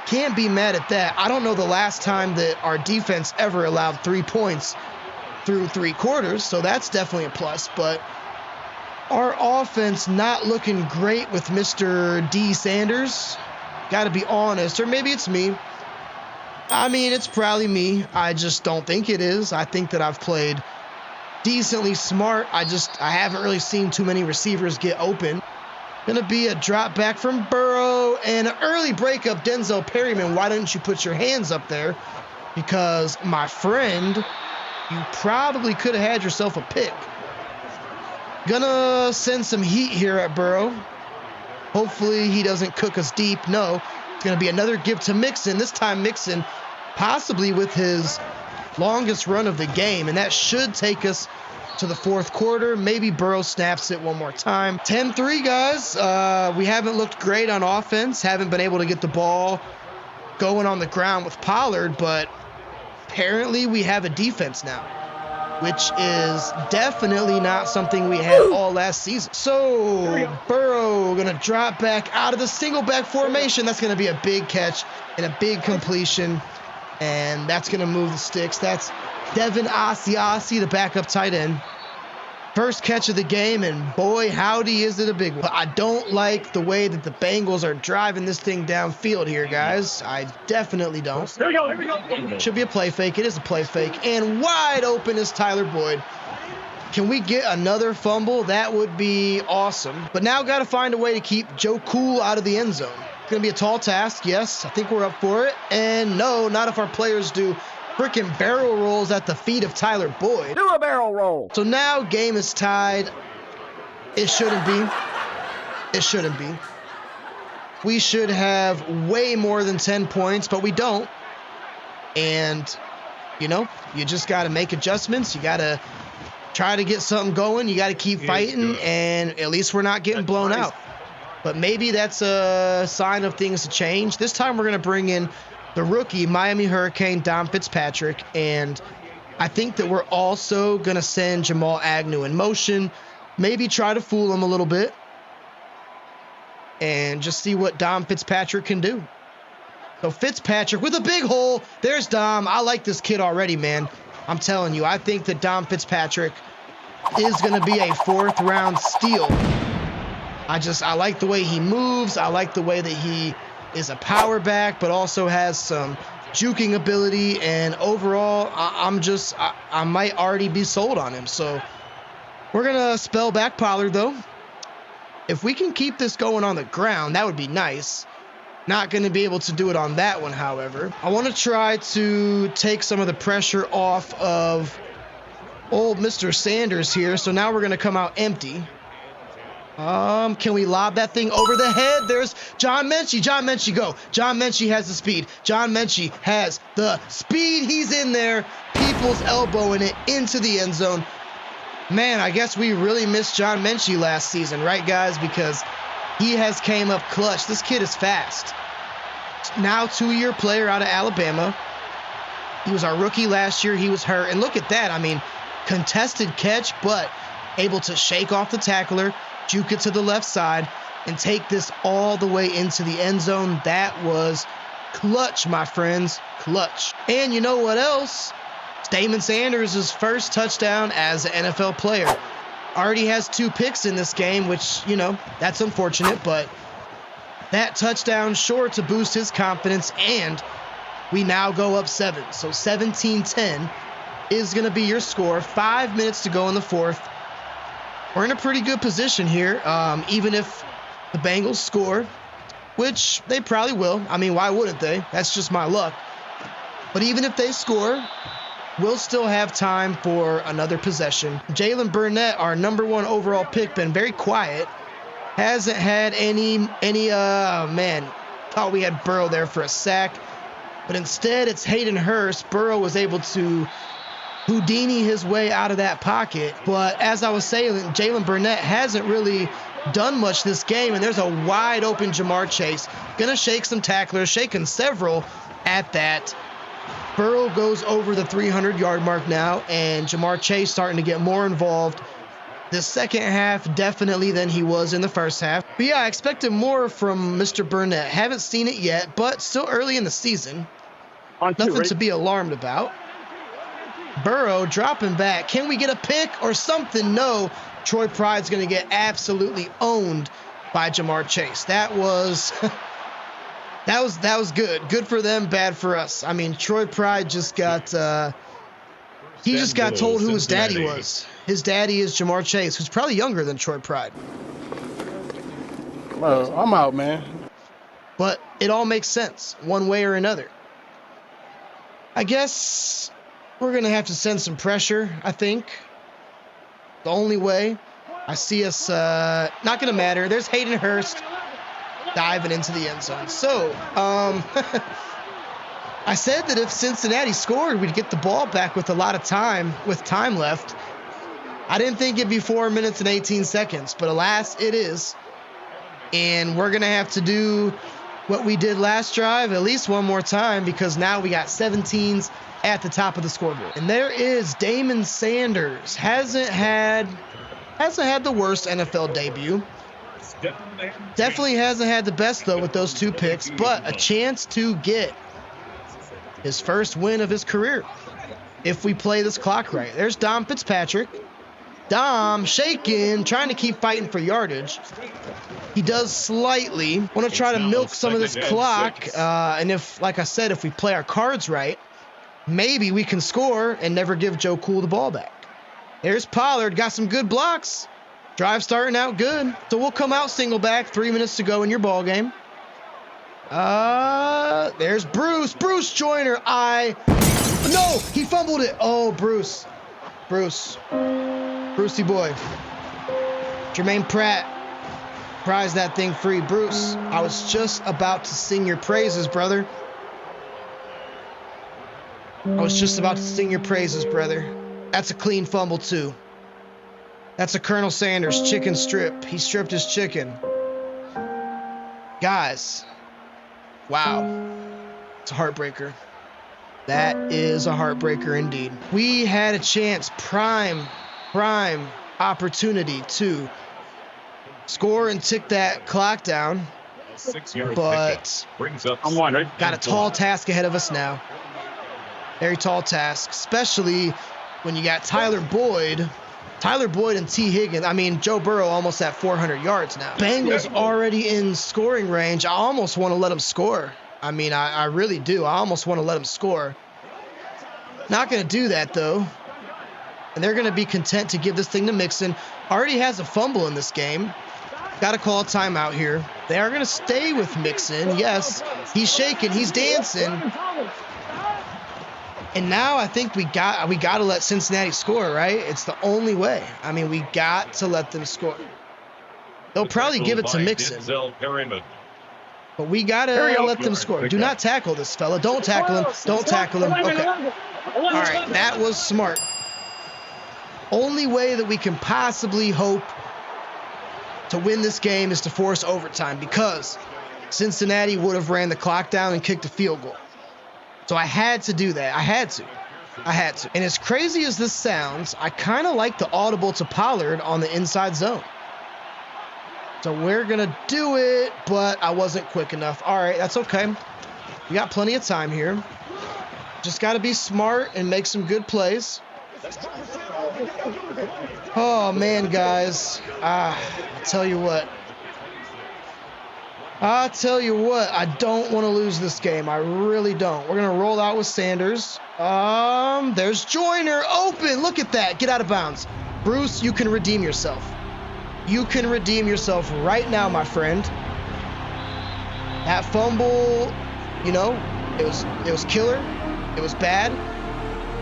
Can't be mad at that. I don't know the last time that our defense ever allowed 3 points through 3 quarters, so that's definitely a plus. But our offense not looking great with Mr. D. Sanders. Got to be honest, or maybe it's me. I mean, it's probably me. I just don't think it is. I think that I've played decently smart. I haven't really seen too many receivers get open. Gonna be a drop back from Burrow and an early breakup. Denzel Perryman, why don't you put your hands up there? Because, my friend, you probably could have had yourself a pick. Gonna send some heat here at Burrow. Hopefully he doesn't cook us deep. No, it's gonna be another give to Mixon. This time Mixon possibly with his longest run of the game, and that should take us to the fourth quarter. Maybe Burrow snaps it one more time. 10-3, guys. We haven't looked great on offense. Haven't been able to get the ball going on the ground with Pollard, but apparently we have a defense now, which is definitely not something we had all last season. So Burrow gonna drop back out of the single back formation. That's gonna be a big catch and a big completion, and that's gonna move the sticks. That's Devin Asiasi, the backup tight end. First catch of the game, and boy, howdy is it a big one. But I don't like the way that the Bengals are driving this thing downfield here, guys. I definitely don't. Here we go. Should be a play fake. It is a play fake. And wide open is Tyler Boyd. Can we get another fumble? That would be awesome. But now got to find a way to keep Joe Cool out of the end zone. It's going to be a tall task. Yes, I think we're up for it. And no, not if our players do freaking barrel rolls at the feet of Tyler Boyd. Do a barrel roll. So now game is tied. It shouldn't be. It shouldn't be. We should have way more than 10 points, but we don't. And, you know, you just got to make adjustments. You got to try to get something going. You got to keep fighting, and at least we're not getting blown out. But maybe that's a sign of things to change. This time we're going to bring in the rookie, Miami Hurricane, Dom Fitzpatrick, and I think that we're also going to send Jamal Agnew in motion, maybe try to fool him a little bit, and just see what Dom Fitzpatrick can do. So Fitzpatrick with a big hole. There's Dom. I like this kid already, man. I'm telling you, I think that Dom Fitzpatrick is going to be a fourth-round steal. I like the way he moves. I like the way that he is a power back, but also has some juking ability, and overall, I might already be sold on him. So we're gonna spell back Pollard, though. If we can keep this going on the ground, that would be nice. Not gonna be able to do it on that one, however. I want to try to take some of the pressure off of old Mr. Sanders here. So now we're gonna come out empty. Can we lob that thing over the head? There's John Mechie. John Mechie, go. John Mechie has the speed. John Mechie has the speed. He's in there. People's elbowing it into the end zone. Man, I guess we really missed John Mechie last season, right, guys? Because he has came up clutch. This kid is fast. Now 2-year player out of Alabama. He was our rookie last year. He was hurt. And look at that. I mean, contested catch, but able to shake off the tackler, juke it to the left side, and take this all the way into the end zone. That was clutch, my friends. Clutch. And you know what else? Damon Sanders' first touchdown as an NFL player. Already has 2 picks in this game, which, you know, that's unfortunate, but that touchdown sure to boost his confidence, and we now go up 7. So 17-10 is going to be your score. 5 minutes to go in the fourth. We're in a pretty good position here, even if the Bengals score, which they probably will. I mean, why wouldn't they? That's just my luck. But even if they score, we'll still have time for another possession. Jalen Burnett, our #1 overall pick, been very quiet. Hasn't had any man, thought we had Burrow there for a sack. But instead, it's Hayden Hurst. Burrow was able to Houdini his way out of that pocket. But as I was saying, Jalen Burnett hasn't really done much this game. And there's a wide open Jamar Chase. Gonna shake some tacklers, shaking several at that. Burrow goes over the 300-yard mark now, and Jamar Chase starting to get more involved the second half, definitely, than he was in the first half. But yeah, I expected more from Mr. Burnett. Haven't seen it yet, but still early in the season. Nothing to be alarmed about. Burrow dropping back. Can we get a pick or something? No. Troy Pride's going to get absolutely owned by Jamar Chase. That was... That was good. Good for them, bad for us. I mean, Troy Pride just got told who his daddy was. His daddy is Jamar Chase, who's probably younger than Troy Pride. Well, I'm out, man. But it all makes sense, one way or another. I guess we're going to have to send some pressure, I think. The only way. I see us, not going to matter. There's Hayden Hurst diving into the end zone. So, I said that if Cincinnati scored, we'd get the ball back with a lot of time, with time left. I didn't think it'd be 4 minutes and 18 seconds, but alas, it is. And we're going to have to do what we did last drive at least one more time, because now we got 17s at the top of the scoreboard. And there is Damon Sanders. Hasn't had the worst NFL debut. Definitely hasn't had the best, though, with those 2 picks, but a chance to get his first win of his career if we play this clock right. There's Dom Fitzpatrick. Dom shaking, trying to keep fighting for yardage. He does slightly want to try to milk some of this clock, and if, like I said, if we play our cards right, maybe we can score and never give Joe Cool the ball back. There's Pollard, got some good blocks. Drive starting out good. So we'll come out single back. 3 minutes to go in your ball game. There's Bruce. Bruce Joyner. No, he fumbled it. Oh, Bruce. Brucey boy. Jermaine Pratt prized that thing free. Bruce, I was just about to sing your praises, brother. That's a clean fumble, too. That's a Colonel Sanders chicken strip. He stripped his chicken. Guys, wow. It's a heartbreaker. That is a heartbreaker indeed. We had a chance, prime opportunity to score and tick that clock down. But got a tall task ahead of us now. Very tall task, especially when you got Tyler Boyd and T. Higgins. I mean, Joe Burrow almost at 400 yards now. Bengals already in scoring range. I almost want to let them score. I mean, I really do. I almost want to let them score. Not going to do that, though. And they're going to be content to give this thing to Mixon. Already has a fumble in this game. Got to call a timeout here. They are going to stay with Mixon. Yes, he's shaking. He's dancing. And now I think we got to let Cincinnati score, right? It's the only way. I mean, we got to let them score. They'll probably give it to Mixon. But we got to let them score. Do not tackle this fella. Don't tackle him. Don't tackle him. Okay. All right, that was smart. Only way that we can possibly hope to win this game is to force overtime because Cincinnati would have ran the clock down and kicked a field goal. So I had to do that. I had to. And as crazy as this sounds, I kind of like the audible to Pollard on the inside zone. So we're going to do it, but I wasn't quick enough. All right, that's okay. We got plenty of time here. Just got to be smart and make some good plays. Oh, man, guys. I'll tell you what. I don't want to lose this game. I really don't. We're going to roll out with Sanders. There's Joyner open. Look at that. Get out of bounds. Bruce, you can redeem yourself. You can redeem yourself right now, my friend. That fumble, you know, it was killer. It was bad.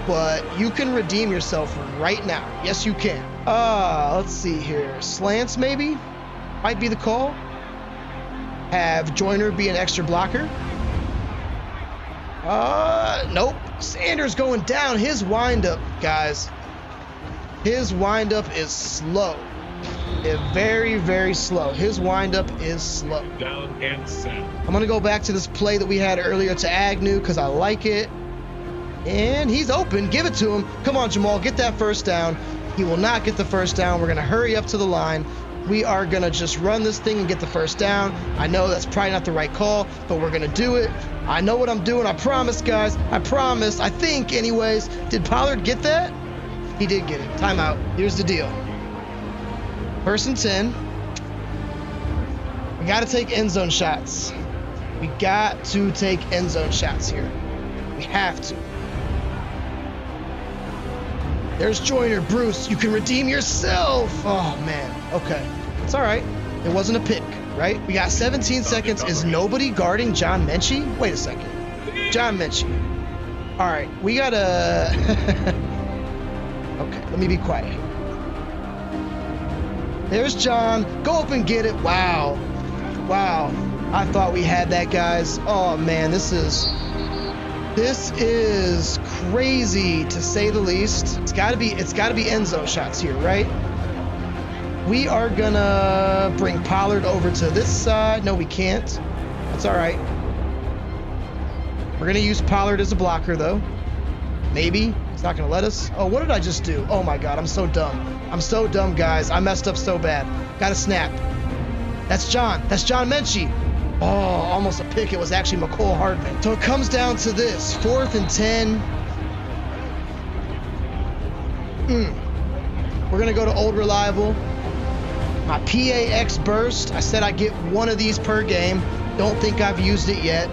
But you can redeem yourself right now. Yes, you can. Let's see here. Slants, maybe? Might be the call. Have Joyner be an extra blocker. Nope. Sanders going down. His windup, guys. His windup is slow. Very, very slow. His windup is slow. Down and set. I'm going to go back to this play that we had earlier to Agnew because I like it. And he's open. Give it to him. Come on, Jamal. Get that first down. He will not get the first down. We're going to hurry up to the line. We are going to just run this thing and get the first down. I know that's probably not the right call, but we're going to do it. I know what I'm doing. I promise, guys. I promise. I think, anyways. Did Pollard get that? He did get it. Timeout. Here's the deal. 1st and 10. We got to take end zone shots. We got to take end zone shots here. We have to. There's Joyner. Bruce, you can redeem yourself. Oh, man. Okay. It's all right. It wasn't a pick, right? We got 17 seconds. Is nobody guarding John Mechie? Wait a second. John Mechie. All right. We got to... Okay. Let me be quiet. There's John. Go up and get it. Wow. I thought we had that, guys. Oh, man. This is crazy, to say the least. It's got to be end zone shots here, right? We are going to bring Pollard over to this side. No, we can't. That's all right. We're going to use Pollard as a blocker, though. Maybe. He's not going to let us. Oh, what did I just do? Oh, my God. I'm so dumb, guys. I messed up so bad. Got to snap. That's John Mechie. Oh, almost a pick. It was actually McCole Hardman. So it comes down to this. 4th and 10. We're going to go to Old Reliable. My PAX burst. I said I'd get one of these per game. Don't think I've used it yet.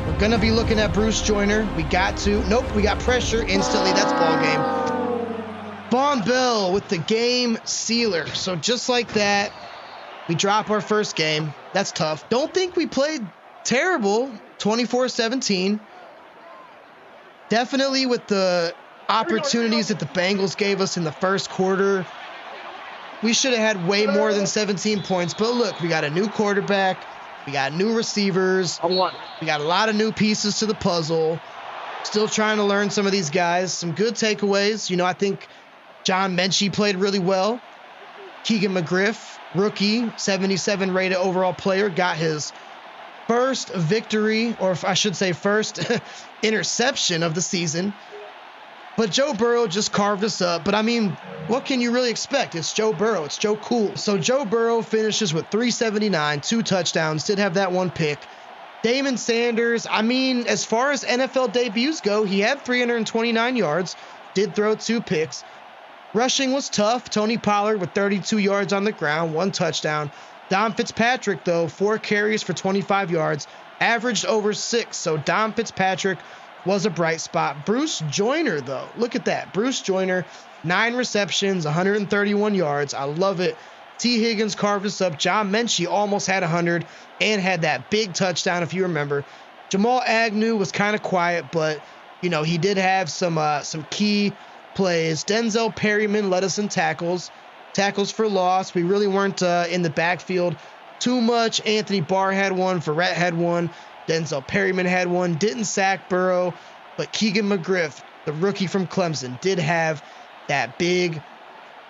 We're going to be looking at Bruce Joyner. We got to. Nope, we got pressure instantly. That's ball game. Von Bell with the game sealer. So just like that, we drop our first game. That's tough. Don't think we played terrible. 24-17. Definitely with the opportunities that the Bengals gave us in the first quarter, we should have had way more than 17 points. But look, we got a new quarterback. We got new receivers. We got a lot of new pieces to the puzzle. Still trying to learn some of these guys. Some good takeaways. You know, I think John Mechie played really well. Keegan McGriff, rookie, 77 rated overall player, got his first victory, or I should say first interception of the season. But Joe Burrow just carved us up. But I mean, what can you really expect? It's Joe Burrow. It's Joe Cool. So Joe Burrow finishes with 379, 2 touchdowns, did have that one pick. Damon Sanders, I mean, as far as NFL debuts go, he had 329 yards, did throw 2 picks. Rushing was tough. Tony Pollard with 32 yards on the ground, 1 touchdown. Dom Fitzpatrick, though, 4 carries for 25 yards, averaged over 6. So Dom Fitzpatrick was a bright spot. Bruce Joyner, though, look at that. Bruce Joyner, 9 receptions, 131 yards. I love it. T. Higgins carved us up. John Mechie almost had 100 and had that big touchdown, if you remember. Jamal Agnew was kind of quiet, but, you know, he did have some key plays. Denzel Perryman led us in tackles. tackles for loss. We really weren't in the backfield too much. Anthony Barr had one. Verrett had one. Denzel Perryman had one. Didn't sack Burrow, but Keegan McGriff, the rookie from Clemson, did have that big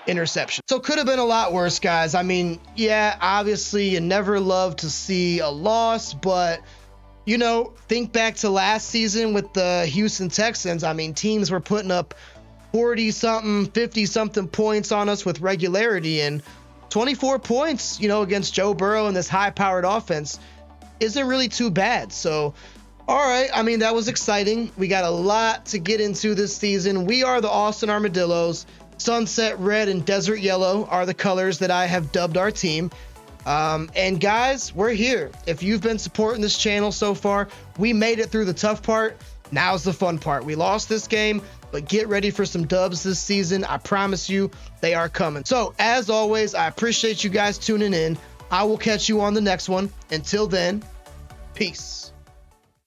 interception. So could have been a lot worse, guys. I mean, yeah, obviously you never love to see a loss, but you know, think back to last season with the Houston Texans. I mean, teams were putting up 40-something, 50-something points on us with regularity, and 24 points, you know, against Joe Burrow and this high-powered offense isn't really too bad. So, all right, I mean, that was exciting. We got a lot to get into this season. We are the Austin Armadillos. Sunset red and desert yellow are the colors that I have dubbed our team. And guys, we're here. If you've been supporting this channel so far, we made it through the tough part. Now's the fun part. We lost this game, but get ready for some dubs this season. I promise you they are coming. So as always, I appreciate you guys tuning in. I will catch you on the next one. Until then, peace.